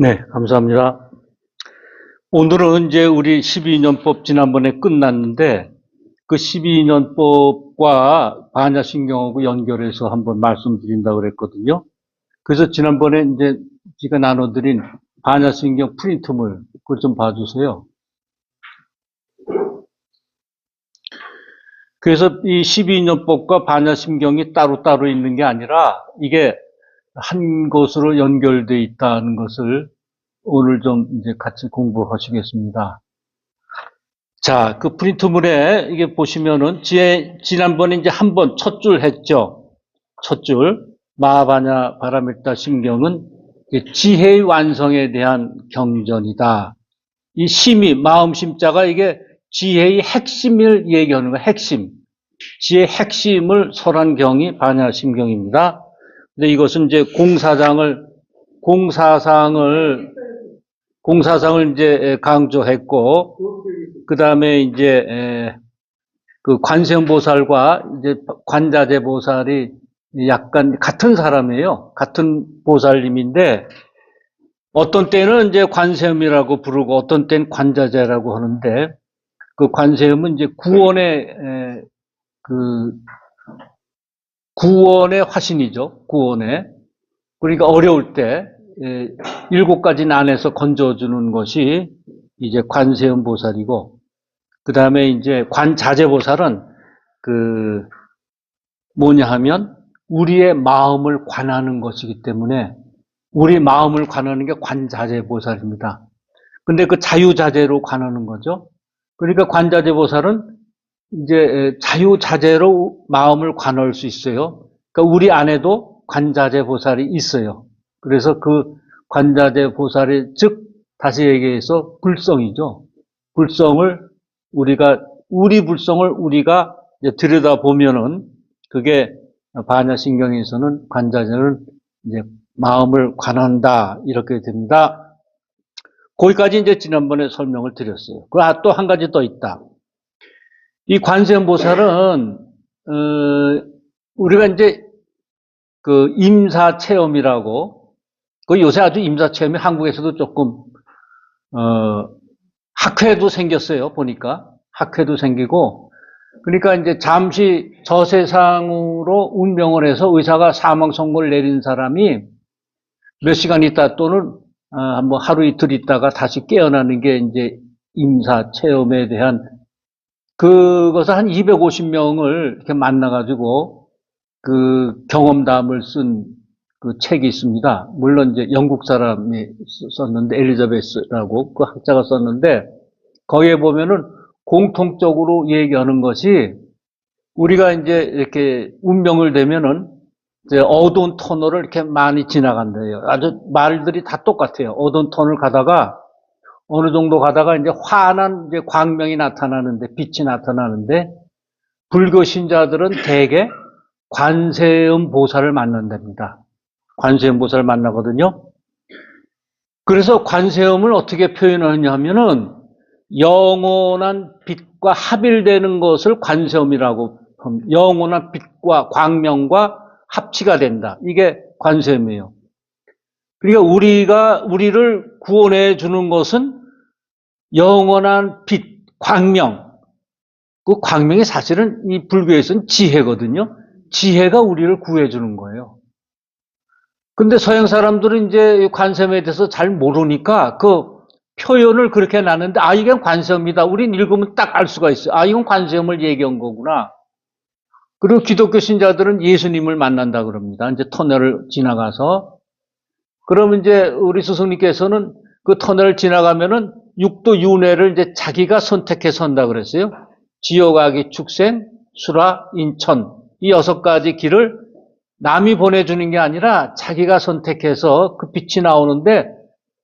네, 감사합니다. 오늘은 이제 우리 12년법 지난번에 끝났는데 그 12년법과 반야신경하고 연결해서 한번 말씀드린다고 그랬거든요. 그래서 지난번에 이제 제가 나눠드린 반야신경 프린트물 그걸 좀 봐주세요. 그래서 이 12년법과 반야신경이 따로따로 있는 게 아니라 이게 한 곳으로 연결되어 있다는 것을 오늘 좀 이제 같이 공부하시겠습니다. 자, 그 프린트물에 이게 보시면은 지난번에 이제 한 번 첫 줄 했죠. 첫 줄. 마하바냐 바라밀타 신경은 지혜의 완성에 대한 경전이다. 이 심이, 마음 심자가 이게 지혜의 핵심을 얘기하는 거예요. 핵심. 지혜의 핵심을 설한 경이 바냐 신경입니다. 근데 이것은 이제 공사상을 이제 강조했고, 그 다음에 이제 그 관세음보살과 이제 관자재 보살이 약간 같은 사람이에요. 같은 보살님인데 어떤 때는 이제 관세음이라고 부르고 어떤 때는 관자재라고 하는데 그 관세음은 이제 구원의 화신이죠. 구원의. 그러니까 어려울 때 7가지 난에서 건져주는 것이 이제 관세음 보살이고, 그 다음에 이제 관자재 보살은 뭐냐 하면 우리의 마음을 관하는 것이기 때문에 우리 마음을 관하는 게 관자재 보살입니다. 근데 그 자유자재로 관하는 거죠. 그러니까 관자재 보살은 이제 자유자재로 마음을 관할 수 있어요. 그러니까 우리 안에도 관자재 보살이 있어요. 그래서 그 관자재 보살이 즉 다시 얘기해서 불성이죠. 우리 불성을 우리가 들여다보면은 그게 반야신경에서는 관자재는 이제 마음을 관한다 이렇게 됩니다. 거기까지 이제 지난번에 설명을 드렸어요. 또 한 가지 더 있다. 이 관세음보살은 우리가 이제 그 임사체험이라고, 그 요새 아주 임사체험이 한국에서도 조금 학회도 생겼어요. 보니까 학회도 생기고, 그러니까 이제 잠시 저 세상으로 운명을 해서 의사가 사망 선고를 내린 사람이 몇 시간 있다 또는 뭐 하루 이틀 있다가 다시 깨어나는 게 이제 임사 체험에 대한 그것을 한 250명을 이렇게 만나가지고 그 경험담을 쓴 그 책이 있습니다. 물론 이제 영국 사람이 썼는데 엘리자베스라고 그 학자가 썼는데 거기에 보면은 공통적으로 얘기하는 것이 우리가 이제 이렇게 운명을 되면은 이제 어두운 터널을 이렇게 많이 지나간대요. 아주 말들이 다 똑같아요. 어두운 터널 가다가 어느 정도 가다가 이제 환한 이제 광명이 나타나는데 빛이 나타나는데 불교 신자들은 대개 관세음 보살을 만난답니다. 관세음 보살을 만나거든요. 그래서 관세음을 어떻게 표현하냐 하면은 영원한 빛과 합일되는 것을 관세음이라고 합니다. 영원한 빛과 광명과 합치가 된다. 이게 관세음이에요. 그러니까 우리를 구원해 주는 것은 영원한 빛, 광명. 그 광명이 사실은 이 불교에서는 지혜거든요. 지혜가 우리를 구해 주는 거예요. 근데 서양 사람들은 이제 관세음에 대해서 잘 모르니까 그 표현을 그렇게 놨는데, 이건 관세음이다. 우린 읽으면 딱 알 수가 있어요. 이건 관세음을 얘기한 거구나. 그리고 기독교 신자들은 예수님을 만난다 그럽니다. 이제 터널을 지나가서. 그러면 이제 우리 스승님께서는 그 터널을 지나가면은 육도 윤회를 이제 자기가 선택해서 한다 그랬어요. 지옥아기 축생, 수라, 인천. 이 6가지 길을 남이 보내주는 게 아니라 자기가 선택해서 그 빛이 나오는데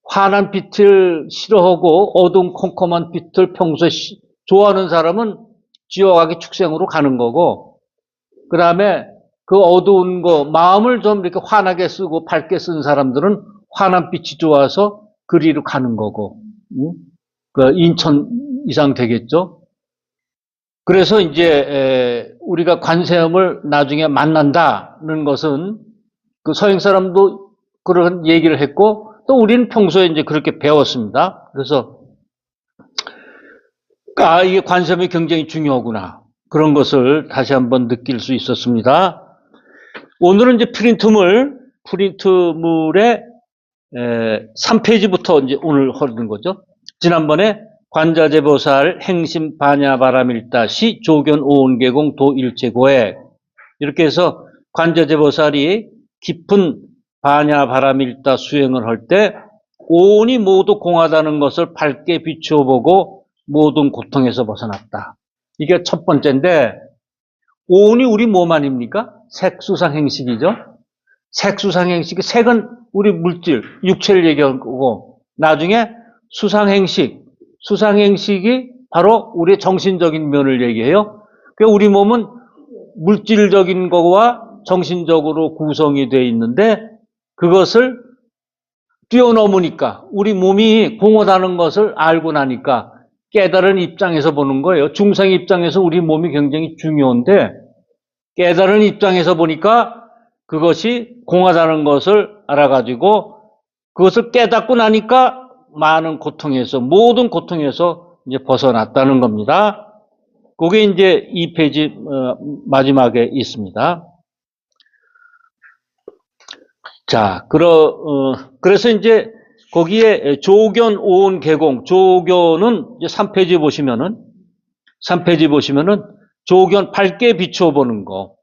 환한 빛을 싫어하고 어두운 컴컴한 빛을 평소에 좋아하는 사람은 지옥아기 축생으로 가는 거고, 그 다음에 그 어두운 거, 마음을 좀 이렇게 환하게 쓰고 밝게 쓴 사람들은 환한 빛이 좋아서 그리로 가는 거고, 그 인천 이상 되겠죠. 그래서 이제 우리가 관세음을 나중에 만난다는 것은 그 서양 사람도 그런 얘기를 했고 또 우리는 평소에 이제 그렇게 배웠습니다. 그래서 이게 관점이 굉장히 중요하구나. 그런 것을 다시 한번 느낄 수 있었습니다. 오늘은 이제 프린트물의 3페이지부터 이제 오늘 하는 거죠. 지난번에 관자재보살 행심 반야바라밀다 시 조견 오온계공 도일체고에 이렇게 해서 관자재보살이 깊은 반야바라밀다 수행을 할 때 오온이 모두 공하다는 것을 밝게 비추어 보고 모든 고통에서 벗어났다. 이게 첫 번째인데, 오온이 우리 몸 아닙니까? 색수상행식이죠. 색수상행식이, 색은 우리 물질, 육체를 얘기하는 거고, 나중에 수상행식이 바로 우리의 정신적인 면을 얘기해요. 그러니까 우리 몸은 물질적인 거와 정신적으로 구성이 되어 있는데, 그것을 뛰어넘으니까, 우리 몸이 공허다는 것을 알고 나니까 깨달은 입장에서 보는 거예요. 중생 입장에서 우리 몸이 굉장히 중요한데, 깨달은 입장에서 보니까 그것이 공허다는 것을 알아가지고 그것을 깨닫고 나니까 많은 고통에서, 모든 고통에서 이제 벗어났다는 겁니다. 그게 이제 이 페이지 마지막에 있습니다. 자, 그래서 이제 거기에 조견 오온 개공, 조견은 이제 3페이지 보시면은 조견 밝게 비추어 보는 거,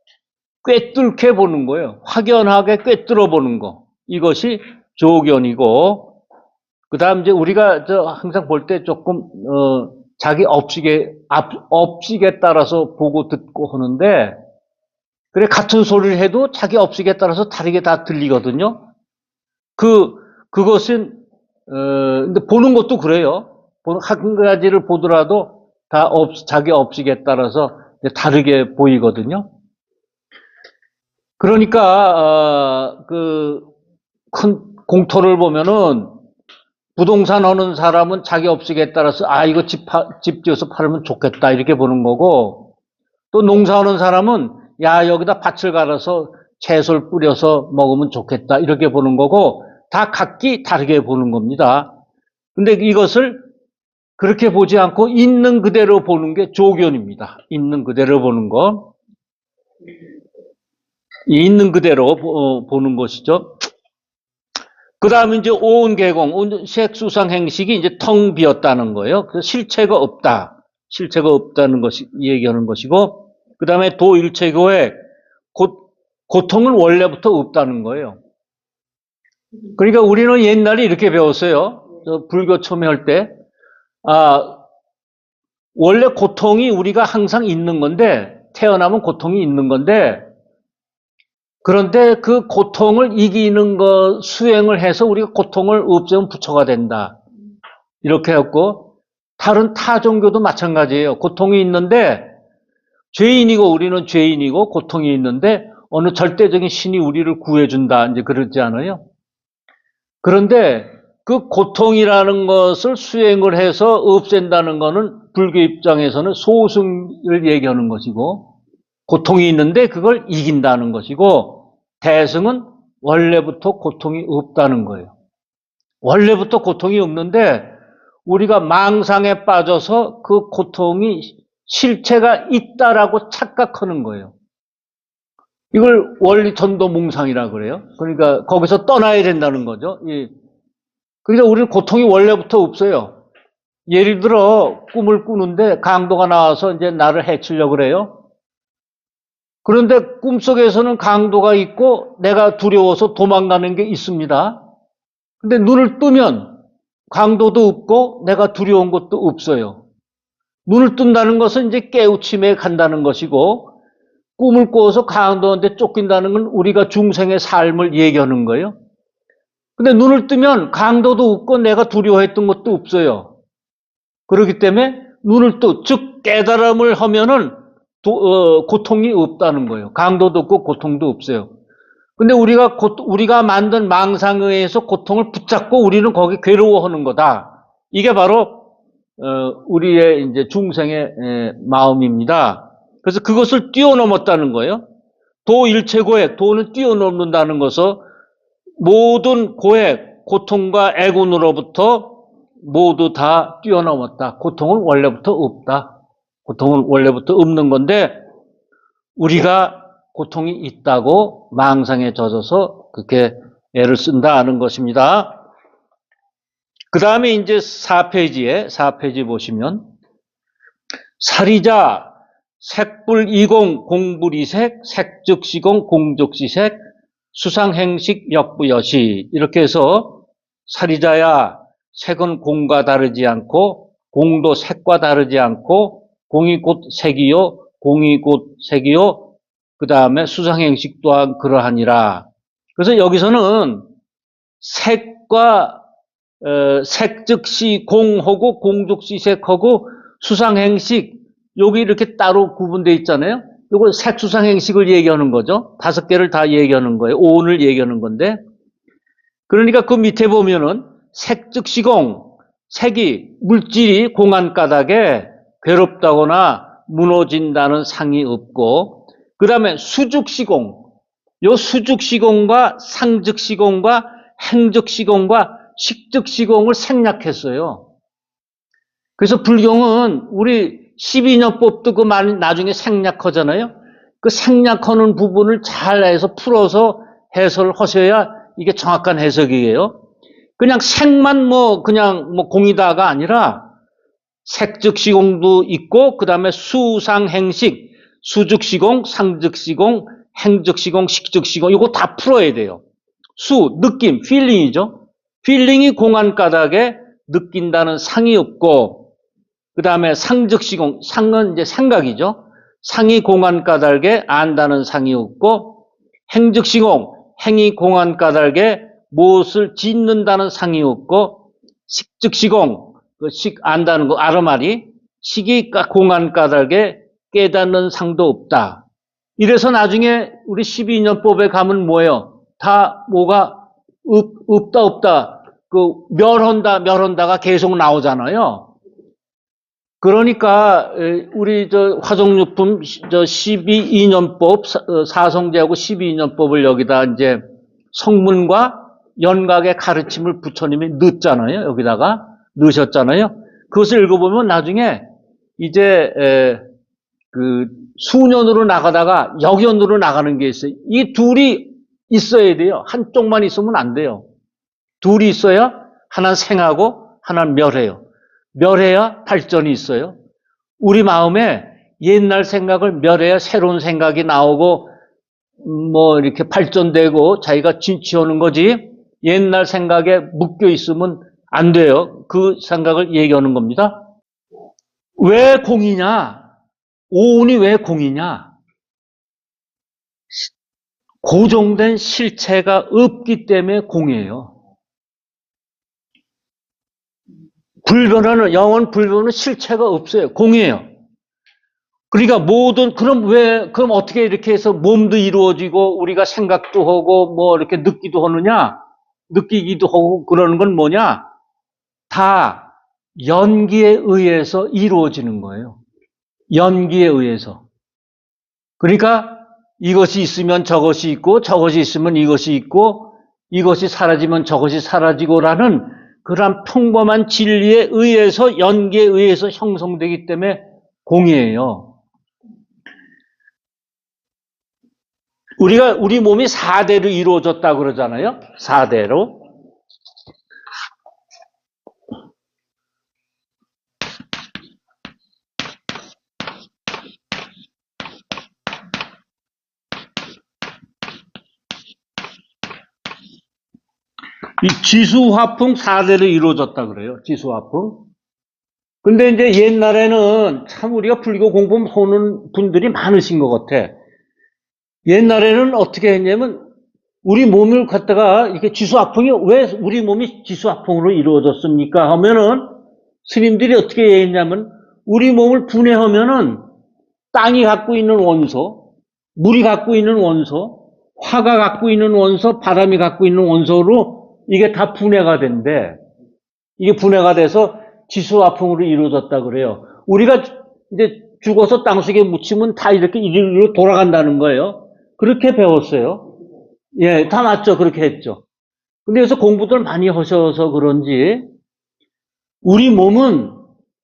꿰뚫게 보는 거예요. 확연하게 꿰뚫어 보는 거. 이것이 조견이고, 그 다음 이제 우리가 항상 볼 때 조금, 자기 업식에 따라서 보고 듣고 하는데, 그래, 같은 소리를 해도 자기 업식에 따라서 다르게 다 들리거든요. 그것은, 근데 보는 것도 그래요. 한 가지를 보더라도 다 자기 업식에 따라서 다르게 보이거든요. 그러니까, 큰 공터를 보면은 부동산 하는 사람은 자기 업식에 따라서, 이거 집 지어서 팔면 좋겠다, 이렇게 보는 거고, 또 농사하는 사람은, 여기다 밭을 갈아서 채소를 뿌려서 먹으면 좋겠다, 이렇게 보는 거고, 다 각기 다르게 보는 겁니다. 근데 이것을 그렇게 보지 않고 있는 그대로 보는 게 조견입니다. 있는 그대로 보는 거. 있는 그대로 보는 것이죠. 그 다음에 이제 오온개공, 색수상행식이 이제 텅 비었다는 거예요. 그래서 실체가 없다는 것이 얘기하는 것이고, 그 다음에 도일체고에 고통은 원래부터 없다는 거예요. 그러니까 우리는 옛날에 이렇게 배웠어요. 불교 처음에 할 때, 원래 고통이 우리가 항상 있는 건데, 태어나면 고통이 있는 건데, 그런데 그 고통을 이기는 것, 수행을 해서 우리가 고통을 없애면 부처가 된다. 이렇게 했고, 다른 타 종교도 마찬가지예요. 고통이 있는데, 우리는 죄인이고, 고통이 있는데, 어느 절대적인 신이 우리를 구해준다. 이제 그러지 않아요? 그런데 그 고통이라는 것을 수행을 해서 없앤다는 것은 불교 입장에서는 소승을 얘기하는 것이고, 고통이 있는데 그걸 이긴다는 것이고, 대승은 원래부터 고통이 없다는 거예요. 원래부터 고통이 없는데 우리가 망상에 빠져서 그 고통이 실체가 있다라고 착각하는 거예요. 이걸 원리 전도몽상이라고 그래요. 그러니까 거기서 떠나야 된다는 거죠. 그러니까 우리는 고통이 원래부터 없어요. 예를 들어 꿈을 꾸는데 강도가 나와서 이제 나를 해치려고 그래요. 그런데 꿈속에서는 강도가 있고 내가 두려워서 도망가는 게 있습니다. 근데 눈을 뜨면 강도도 없고 내가 두려운 것도 없어요. 눈을 뜬다는 것은 이제 깨우침에 간다는 것이고, 꿈을 꿔서 강도한테 쫓긴다는 건 우리가 중생의 삶을 얘기하는 거예요. 근데 눈을 뜨면 강도도 없고 내가 두려워했던 것도 없어요. 그렇기 때문에 즉 깨달음을 하면은 고통이 없다는 거예요. 강도도 없고 고통도 없어요. 근데 우리가 만든 망상에 의해서 고통을 붙잡고 우리는 거기 괴로워하는 거다. 이게 바로 우리의 이제 중생의 마음입니다. 그래서 그것을 뛰어넘었다는 거예요. 도일체고액, 도는 뛰어넘는다는 것은 모든 고액, 고통과 애군으로부터 모두 다 뛰어넘었다. 고통은 원래부터 없다. 고통은 원래부터 없는 건데 우리가 고통이 있다고 망상에 젖어서 그렇게 애를 쓴다 하는 것입니다. 그 다음에 이제 4페이지 보시면 사리자 색불이공 공불이색 색즉시공 공즉시색 수상행식 역부여시 이렇게 해서 사리자야 색은 공과 다르지 않고 공도 색과 다르지 않고 공이 곧 색이요 공이 곧 색이요 그 다음에 수상행식 또한 그러하니라. 그래서 여기서는 색과 색즉시 공하고 공즉시 색하고 수상행식 여기 이렇게 따로 구분되어 있잖아요. 이거 색수상행식을 얘기하는 거죠. 5개를 다 얘기하는 거예요. 오온을 얘기하는 건데 그러니까 그 밑에 보면은 색즉시공 색이 물질이 공한 까닭에 괴롭다거나 무너진다는 상이 없고 그 다음에 수즉시공 요 수즉시공과 상즉시공과 행즉시공과 식즉시공을 생략했어요. 그래서 불경은 우리 12년법도 그 말 나중에 생략하잖아요. 그 생략하는 부분을 잘 해서 풀어서 해설을 하셔야 이게 정확한 해석이에요. 그냥 색만 그냥 공이다가 아니라 색즉시공도 있고 그 다음에 수상행식 수즉시공, 상즉시공, 행즉시공, 식즉시공 이거 다 풀어야 돼요. 느낌, 필링이죠. 필링이 공한 까닭에 느낀다는 상이 없고 그 다음에 상즉시공, 상은 이제 생각이죠. 상이 공한 까닭에 안다는 상이 없고 행즉시공, 행이 공한 까닭에 무엇을 짓는다는 상이 없고 식즉시공, 안다는 거 아르마리 식이 공한 까닭에 깨닫는 상도 없다. 이래서 나중에 우리 12년법에 가면 뭐예요? 다 뭐가 없다 그 멸한다가 계속 나오잖아요. 그러니까 우리 화종육품 12년법 사성제하고 12년법을 여기다 이제 성문과 연각의 가르침을 부처님이 넣었잖아요. 여기다가 넣으셨잖아요. 그것을 읽어보면 나중에 이제 그 수년으로 나가다가 역연으로 나가는 게 있어요. 이 둘이 있어야 돼요. 한쪽만 있으면 안 돼요. 둘이 있어야 하나는 생하고 하나는 멸해요. 멸해야 발전이 있어요. 우리 마음에 옛날 생각을 멸해야 새로운 생각이 나오고 이렇게 발전되고 자기가 진취하는 거지 옛날 생각에 묶여 있으면 안 돼요. 그 생각을 얘기하는 겁니다. 왜 공이냐? 오온이 왜 공이냐? 고정된 실체가 없기 때문에 공이에요. 영원 불변은 실체가 없어요. 공이에요. 그러니까 그럼 어떻게 이렇게 해서 몸도 이루어지고 우리가 생각도 하고 이렇게 느끼기도 하고 그러는 건 뭐냐? 다 연기에 의해서 이루어지는 거예요. 연기에 의해서. 그러니까 이것이 있으면 저것이 있고 저것이 있으면 이것이 있고 이것이 사라지면 저것이 사라지고라는 그런 평범한 진리에 의해서 연기에 의해서 형성되기 때문에 공이에요. 우리 몸이 4대로 이루어졌다고 그러잖아요. 4대로. 이 지수화풍 4대로 이루어졌다 그래요. 지수화풍. 근데 이제 옛날에는 참 우리가 불교 공부하는 분들이 많으신 것 같아. 옛날에는 어떻게 했냐면 우리 몸을 갖다가 이렇게 지수화풍이 왜 우리 몸이 지수화풍으로 이루어졌습니까? 하면은 스님들이 어떻게 했냐면 우리 몸을 분해하면은 땅이 갖고 있는 원소, 물이 갖고 있는 원소, 화가 갖고 있는 원소, 바람이 갖고 있는 원소로 이게 다 분해가 된대. 이게 분해가 돼서 지수화풍으로 이루어졌다 그래요. 우리가 이제 죽어서 땅속에 묻히면 다 이렇게 이리로 돌아간다는 거예요. 그렇게 배웠어요. 예, 다 맞죠. 그렇게 했죠. 근데 여기서 공부들 많이 하셔서 그런지 우리 몸은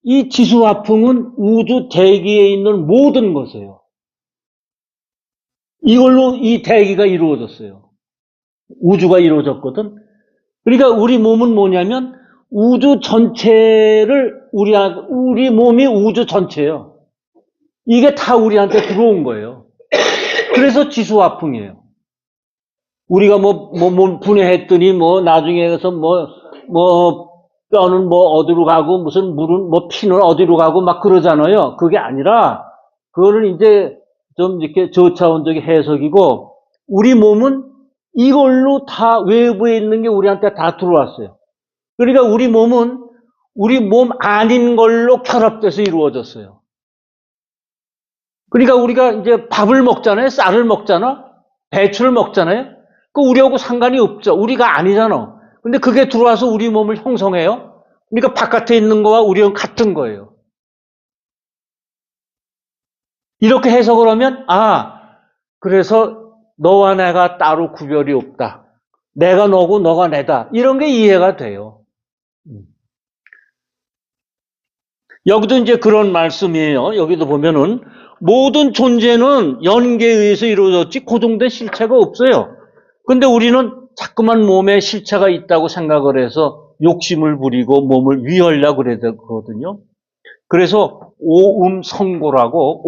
이 지수화풍은 우주 대기에 있는 모든 것이에요. 이걸로 이 대기가 이루어졌어요. 우주가 이루어졌거든. 그러니까 우리 몸은 뭐냐면 우주 전체를 우리 몸이 우주 전체예요. 이게 다 우리한테 들어온 거예요. 그래서 지수화풍이에요. 우리가 몸 분해했더니 나중에 가서 뼈는 어디로 가고 무슨 물은 피는 어디로 가고 막 그러잖아요. 그게 아니라 그거는 이제 좀 이렇게 저차원적인 해석이고 우리 몸은 이걸로 다 외부에 있는 게 우리한테 다 들어왔어요. 그러니까 우리 몸은 우리 몸 아닌 걸로 결합돼서 이루어졌어요. 그러니까 우리가 이제 밥을 먹잖아요. 쌀을 먹잖아. 배추를 먹잖아요. 그 우리하고 상관이 없죠. 우리가 아니잖아. 근데 그게 들어와서 우리 몸을 형성해요. 그러니까 바깥에 있는 거와 우리는 같은 거예요. 이렇게 해석을 하면 그래서 너와 내가 따로 구별이 없다. 내가 너고 너가 내다. 이런 게 이해가 돼요. 여기도 이제 그런 말씀이에요. 여기도 보면은 모든 존재는 연계에 의해서 이루어졌지 고정된 실체가 없어요. 근데 우리는 자꾸만 몸에 실체가 있다고 생각을 해서 욕심을 부리고 몸을 위하려고 그러거든요. 그래서 오음성고라고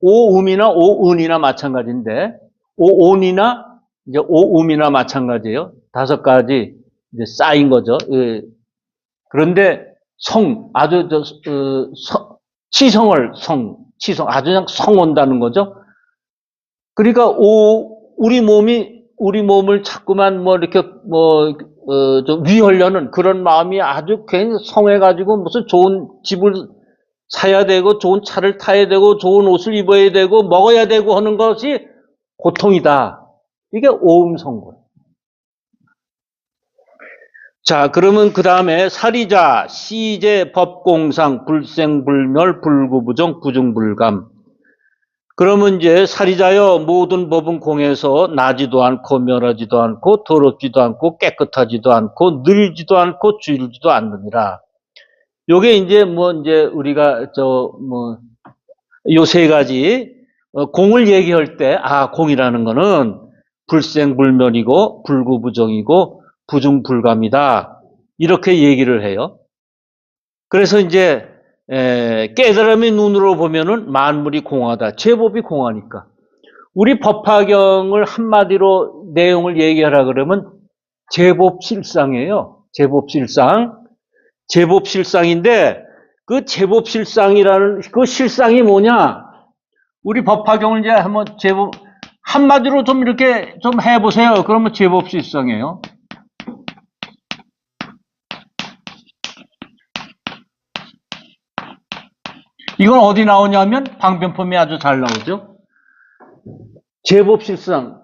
오음이나 오은이나 마찬가지인데 오온이나 이제 오음이나 마찬가지예요. 5가지 이제 쌓인 거죠. 그런데 아주 치성 아주 그냥 성온다는 거죠. 그러니까 우리 몸을 자꾸만 이렇게 좀 위하려는 그런 마음이 아주 괜히 성해가지고 무슨 좋은 집을 사야 되고 좋은 차를 타야 되고 좋은 옷을 입어야 되고 먹어야 되고 하는 것이 고통이다. 이게 오음성고예요. 자, 그러면 그 다음에 사리자, 시제, 법공상, 불생불멸, 불구부정, 부중불감. 그러면 이제 사리자여 모든 법은 공에서 나지도 않고 멸하지도 않고 더럽지도 않고 깨끗하지도 않고 늘지도 않고 줄지도 않느니라. 요게 이제 우리가 요 3가지 공을 얘기할 때 공이라는 거는 불생불멸이고 불구부정이고 부중불감이다. 이렇게 얘기를 해요. 그래서 이제 깨달음의 눈으로 보면은 만물이 공하다. 제법이 공하니까. 우리 법화경을 한마디로 내용을 얘기하라 그러면 제법실상이에요. 제법실상인데 그 제법실상이라는 그 실상이 뭐냐? 우리 법화경을 이제 한번 한마디로 좀 이렇게 좀 해보세요. 그러면 제법실상이에요. 이건 어디 나오냐면 방편품이 아주 잘 나오죠. 제법실상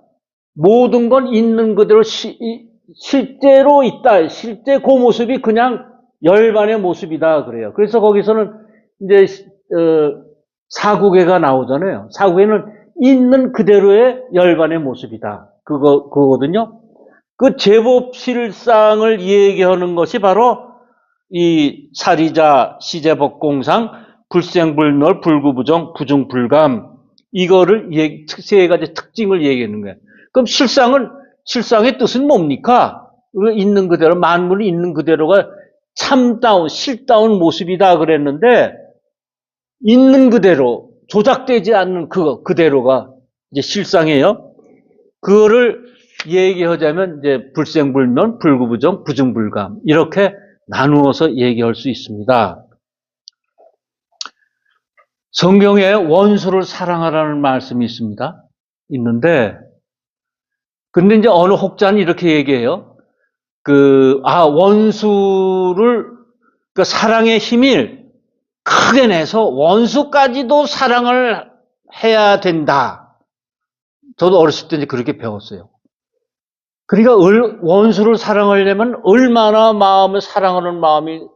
모든 건 있는 그대로 실제로 있다. 실제 그 모습이 그냥 열반의 모습이다 그래요. 그래서 거기서는 이제 사국에가 나오잖아요. 사국에는 있는 그대로의 열반의 모습이다. 그거거든요. 그 제법실상을 얘기하는 것이 바로 이 사리자, 시제법공상, 불생불멸, 불구부정, 부중불감 이거를 3가지 특징을 얘기하는 거예요. 그럼 실상의 뜻은 뭡니까? 있는 그대로 만물이 있는 그대로가 참다운 실다운 모습이다 그랬는데 있는 그대로 조작되지 않는 그대로가 이제 실상이에요. 그거를 얘기하자면 이제 불생불멸, 불구부정, 부중불감 이렇게 나누어서 얘기할 수 있습니다. 성경에 원수를 사랑하라는 말씀이 있는데, 근데 이제 어느 혹자는 이렇게 얘기해요. 원수를, 사랑의 힘을 크게 내서 원수까지도 사랑을 해야 된다. 저도 어렸을 때 이제 그렇게 배웠어요. 그러니까 원수를 사랑하려면 얼마나 사랑하는 마음이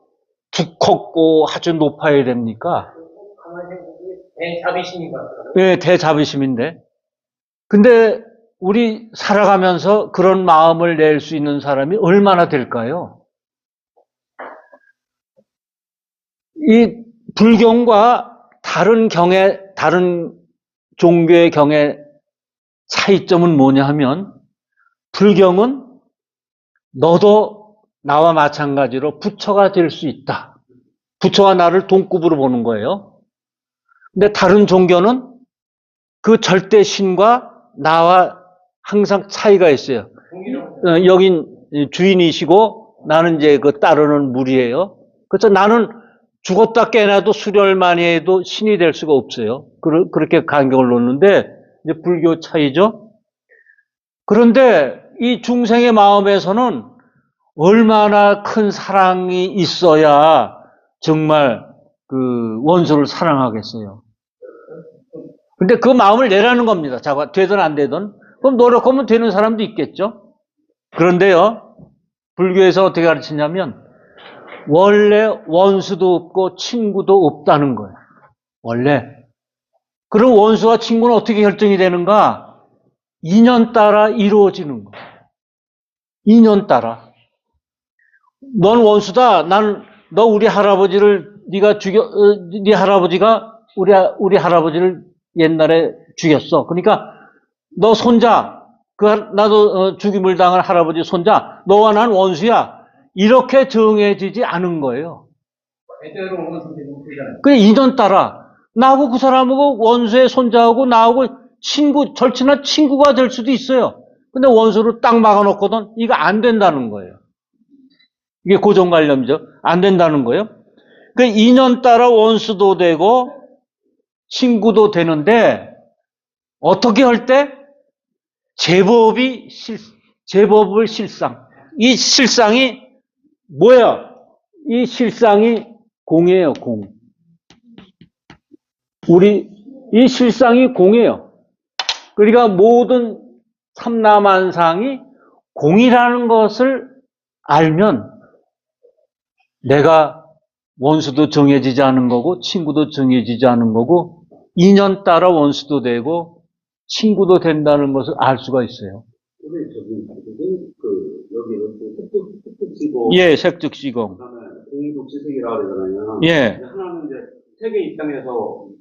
두껍고 아주 높아야 됩니까? 대자비심인 것 같아요. 네, 대자비심인데. 근데 우리 살아가면서 그런 마음을 낼 수 있는 사람이 얼마나 될까요? 이 불경과 다른 종교의 경의 차이점은 뭐냐 하면, 불경은 너도 나와 마찬가지로 부처가 될 수 있다. 부처가 나를 동급으로 보는 거예요. 근데 다른 종교는 그 절대 신과 나와 항상 차이가 있어요. 여긴 주인이시고 나는 이제 그 따르는 무리예요. 그래서 나는 죽었다 깨나도 수련만이 해도 신이 될 수가 없어요. 그렇게 간격을 놓는데 이제 불교 차이죠. 그런데 이 중생의 마음에서는 얼마나 큰 사랑이 있어야 정말 그 원수를 사랑하겠어요. 근데 그 마음을 내라는 겁니다. 자, 되든 안 되든. 그럼 노력하면 되는 사람도 있겠죠. 그런데요, 불교에서 어떻게 가르치냐면 원래 원수도 없고 친구도 없다는 거예요. 원래. 그럼 원수와 친구는 어떻게 결정이 되는가? 인연 따라 이루어지는 거예요. 인연 따라. 넌 원수다. 너 우리 할아버지를 네가 네 할아버지가 우리 할아버지를 옛날에 죽였어. 그러니까 너 손자, 나도 죽임을 당할 할아버지 손자, 너와 난 원수야. 이렇게 정해지지 않은 거예요. 그냥 인연 따라 나하고 그 사람하고 원수의 손자하고 나하고 절친한 친구가 될 수도 있어요. 근데 원수를 딱 막아놓거든. 이거 안 된다는 거예요. 이게 고정관념이죠. 안 된다는 거예요. 그 인연 따라 원수도 되고 친구도 되는데 어떻게 할 때? 제법을 실상. 이 실상이 뭐야? 이 실상이 공이에요, 공. 이 실상이 공이에요. 그러니까 모든 삼라만상이 공이라는 것을 알면 내가 원수도 정해지지 않은 거고 친구도 정해지지 않은 거고 인연 따라 원수도 되고 친구도 된다는 것을 알 수가 있어요. 여기는 색즉시공. 예, 색즉시공. 그다음에 공이독지색이라고 그러잖아요. 예. 하나는 이제 색의 입장에서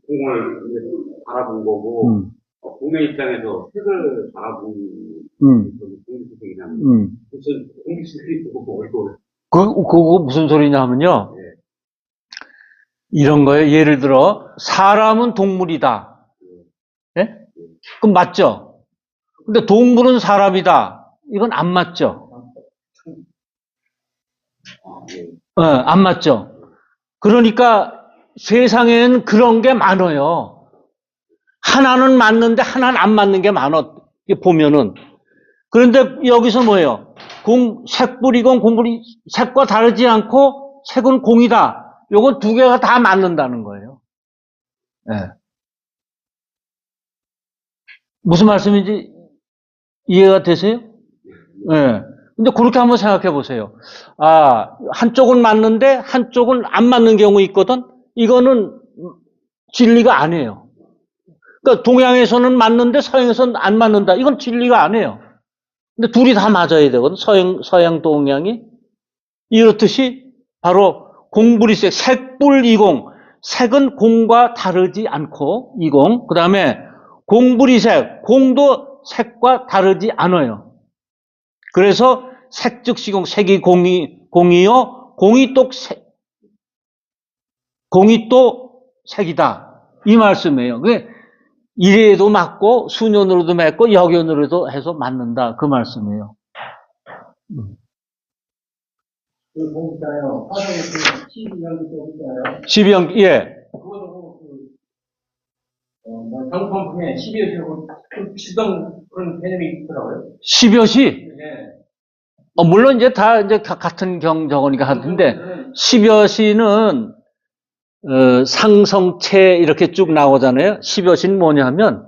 공을 바라본 거고, 공의 입장에서 색을 바라본 공기색이냐면, 무슨 공기색이 보고 그거 무슨 소리냐 하면요. 예. 이런 거예요. 예를 들어 사람은 동물이다. 예? 그럼 맞죠? 근데 동물은 사람이다. 이건 안 맞죠? 안 맞죠? 그러니까 세상에는 그런 게 많아요. 하나는 맞는데 하나는 안 맞는 게 많아. 보면은. 그런데 여기서 뭐예요? 색불이건 공불이 색과 다르지 않고 색은 공이다. 요건 두 개가 다 맞는다는 거예요. 네. 무슨 말씀인지 이해가 되세요? 네. 근데 그렇게 한번 생각해 보세요. 한쪽은 맞는데 한쪽은 안 맞는 경우 있거든? 이거는 진리가 아니에요. 그러니까 동양에서는 맞는데 서양에서는 안 맞는다. 이건 진리가 아니에요. 근데 둘이 다 맞아야 되거든. 서양, 동양이. 이렇듯이 바로 공불이색, 색불이공. 색은 공과 다르지 않고, 이공. 그 다음에 공불이색, 공도 색과 다르지 않아요. 그래서 색즉시공, 색이 공이요. 공이 또 색이다. 이 말씀이에요. 이래도 맞고, 수년으로도 맞고, 역연으로도 해서 맞는다. 그 말씀이에요. 그 공있잖아요. 화성에 12연기 쪽 있잖아요. 12연기, 예. 그거도 장품에 12연기라고 주던 그런 개념이 있더라고요. 10여시? 네. 물론 이제 다 같은 경저거니까 하던데, 10여시는, 상성체 이렇게 쭉 나오잖아요. 10여시는 뭐냐 하면,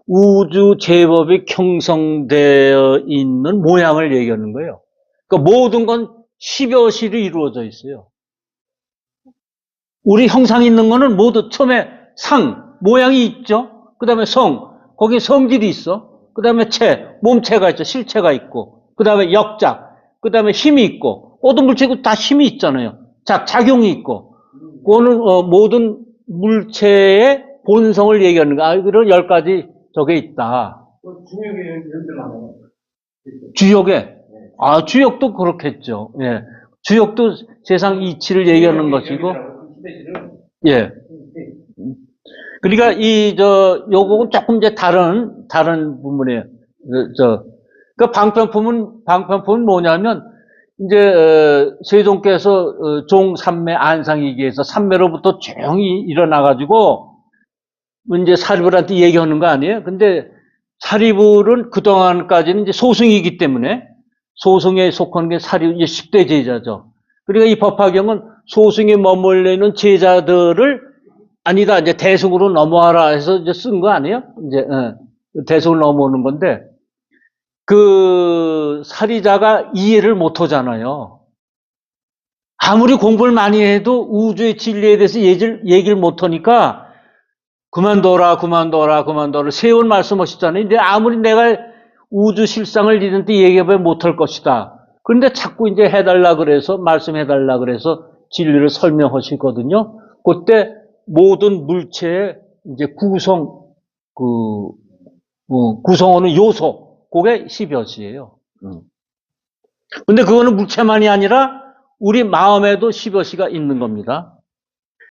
우주 제법이 형성되어 있는 모양을 얘기하는 거예요. 그러니까 모든 건 10여시로 이루어져 있어요. 우리 형상 있는 거는 모두 처음에 모양이 있죠. 그 다음에 거기에 성질이 있어. 그 다음에 몸체가 있죠. 실체가 있고, 그 다음에 역작, 그 다음에 힘이 있고, 모든 물체고 다 힘이 있잖아요. 작용이 있고, 그거는, 모든 물체의 본성을 얘기하는 거. 이런 10가지 저게 있다. 중요하게 예를 들면 주역에, 주역도 그렇겠죠. 예. 주역도 세상 이치를 얘기하는 것이고, 예. 그러니까 요거는 조금 이제 다른 부분이에요. 그 방편품은 뭐냐면, 이제, 세종께서, 종삼매 안상이기에서 삼매로부터 조용히 일어나가지고, 이제 사리불한테 얘기하는 거 아니에요? 근데 사리불은 그동안까지는 이제 소승이기 때문에, 소승에 속하는 게 이제 10대 제자죠. 그러니까 이 법화경은 소승에 머물러 있는 제자들을 아니다, 이제 대승으로 넘어와라 해서 이제 쓴 거 아니에요? 이제, 대승으로 넘어오는 건데, 그 사리자가 이해를 못 하잖아요. 아무리 공부를 많이 해도 우주의 진리에 대해서 얘기를 못 하니까, 그만둬라. 세월 말씀하셨잖아요. 근데 아무리 내가 우주 실상을 이런데 얘기해봐야 못할 것이다. 그런데 자꾸 이제 말씀해달라 그래서 진리를 설명하시거든요. 그때 모든 물체의 이제 구성하는 요소, 그게 10여시예요. 근데 그거는 물체만이 아니라 우리 마음에도 10여시가 있는 겁니다.